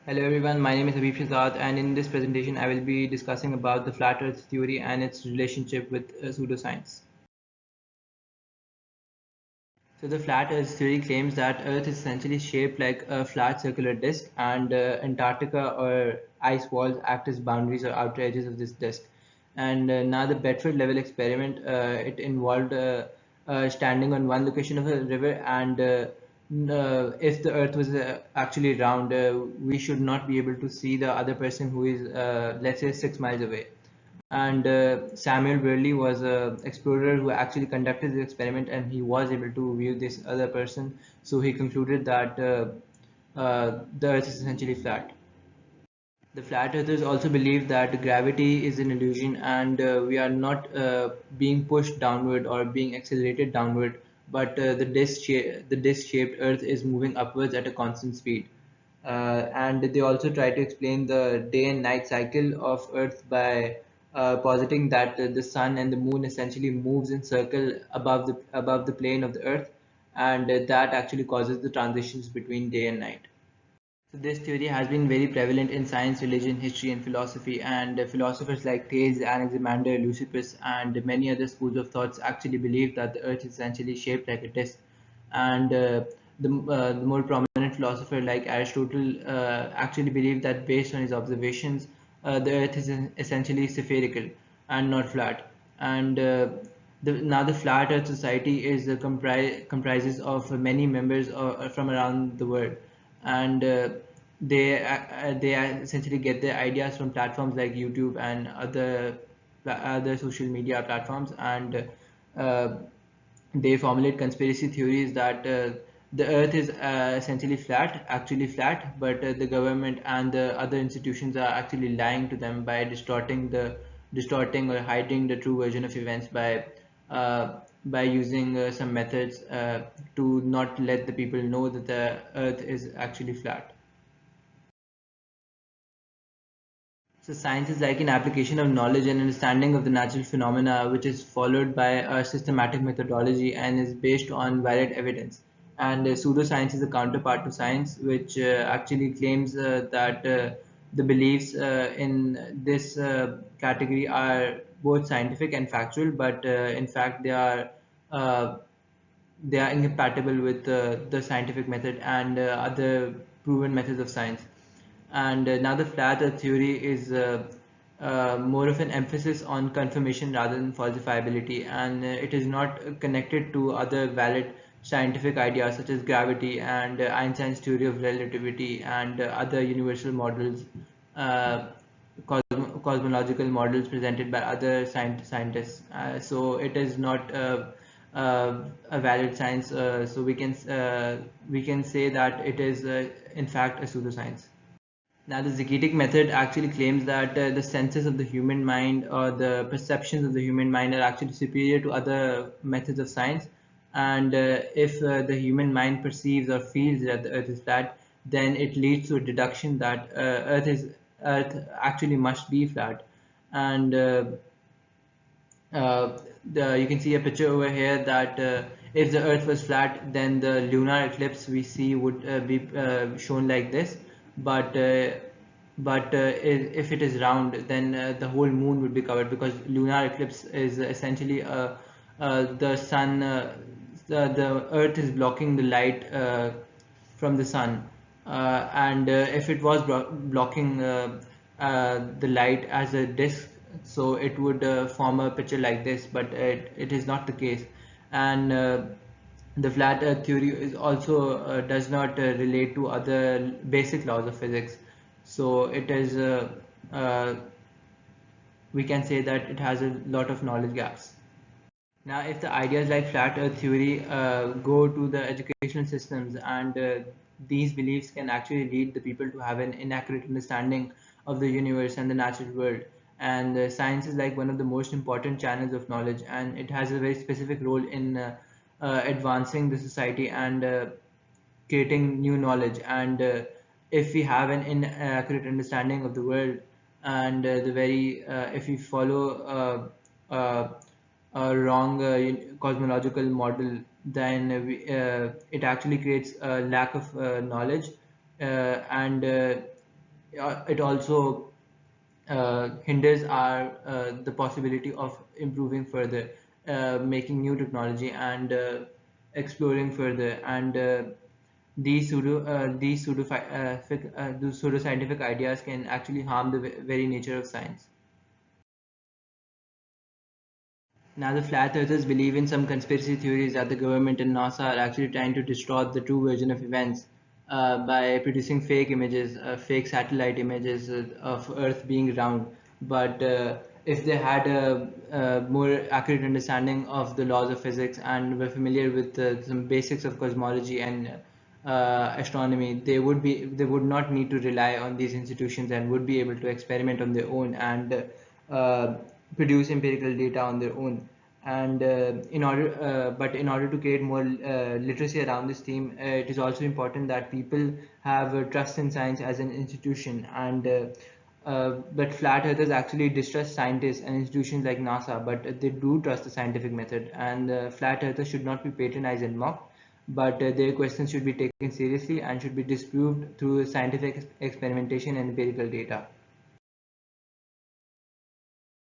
Hello everyone, my name is Habib Shazad, and in this presentation I will be discussing about the flat earth theory and its relationship with pseudoscience. So the flat earth theory claims that earth is essentially shaped like a flat circular disk, and Antarctica or ice walls act as boundaries or outer edges of this disk. And now the Bedford level experiment, it involved standing on one location of a river, and if the earth was actually round, we should not be able to see the other person who is, let's say, 6 miles away. And Samuel Burley was a explorer who actually conducted the experiment, and he was able to view this other person. So he concluded that the Earth is essentially flat. The flat earthers also believe that gravity is an illusion, and we are not being pushed downward or being accelerated downward, but the disc-shaped Earth is moving upwards at a constant speed. And they also try to explain the day and night cycle of Earth by positing that the sun and the moon essentially moves in circle above the plane of the Earth, and that actually causes the transitions between day and night. So this theory has been very prevalent in science, religion, history, and philosophy, and philosophers like Thales, Anaximander, Leucippus, and many other schools of thoughts actually believe that the Earth is essentially shaped like a disk. And the more prominent philosopher like Aristotle actually believed that based on his observations, the Earth is essentially spherical and not flat. And now the Flat Earth Society is comprises of many members from around the world, and they essentially get their ideas from platforms like YouTube and other social media platforms, and uh, they formulate conspiracy theories that the Earth is essentially flat, actually flat, but the government and the other institutions are actually lying to them by distorting or hiding the true version of events by using some methods to not let the people know that the Earth is actually flat. So science is like an application of knowledge and understanding of the natural phenomena, which is followed by a systematic methodology and is based on valid evidence. And pseudoscience is a counterpart to science, which actually claims that the beliefs in this category are both scientific and factual, but in fact uh, they are incompatible with the scientific method and other proven methods of science. And now the flat earth theory is more of an emphasis on confirmation rather than falsifiability, and it is not connected to other valid scientific ideas such as gravity and Einstein's theory of relativity and other universal models, uh, cosmological models presented by other scientists. So it is not a valid science. So we can say that it is in fact a pseudoscience. Now, the Zagitic method actually claims that the senses of the human mind or the perceptions of the human mind are actually superior to other methods of science. And if the human mind perceives or feels that the Earth is flat, then it leads to a deduction that Earth actually must be flat. And you can see a picture over here that if the Earth was flat, then the lunar eclipse we see would be shown like this. But if it is round, then the whole moon would be covered, because lunar eclipse is essentially the sun, the Earth is blocking the light from the sun, and if it was blocking the light as a disk, so it would form a picture like this, but it is not the case. And the flat earth theory is also does not relate to other basic laws of physics, so it is we can say that it has a lot of knowledge gaps. Now, if the ideas like flat earth theory go to the educational systems, and these beliefs can actually lead the people to have an inaccurate understanding of the universe and the natural world. And science is like one of the most important channels of knowledge, and it has a very specific role in advancing the society and creating new knowledge. And if we have an inaccurate understanding of the world, and if we follow a wrong cosmological model, then it actually creates a lack of knowledge, and It also hinders our the possibility of improving further, making new technology and exploring further. And these pseudoscientific ideas can actually harm the very nature of science. Now, the flat earthers believe in some conspiracy theories that the government and NASA are actually trying to distort the true version of events by producing fake images, fake satellite images of Earth being round. But if they had a more accurate understanding of the laws of physics and were familiar with some basics of cosmology and astronomy, they would not need to rely on these institutions and would be able to experiment on their own and uh, produce empirical data on their own. And but in order to create more literacy around this theme, it is also important that people have trust in science as an institution. And but flat earthers actually distrust scientists and institutions like NASA, but they do trust the scientific method. And flat earthers should not be patronized and mocked, but their questions should be taken seriously and should be disproved through scientific experimentation and empirical data.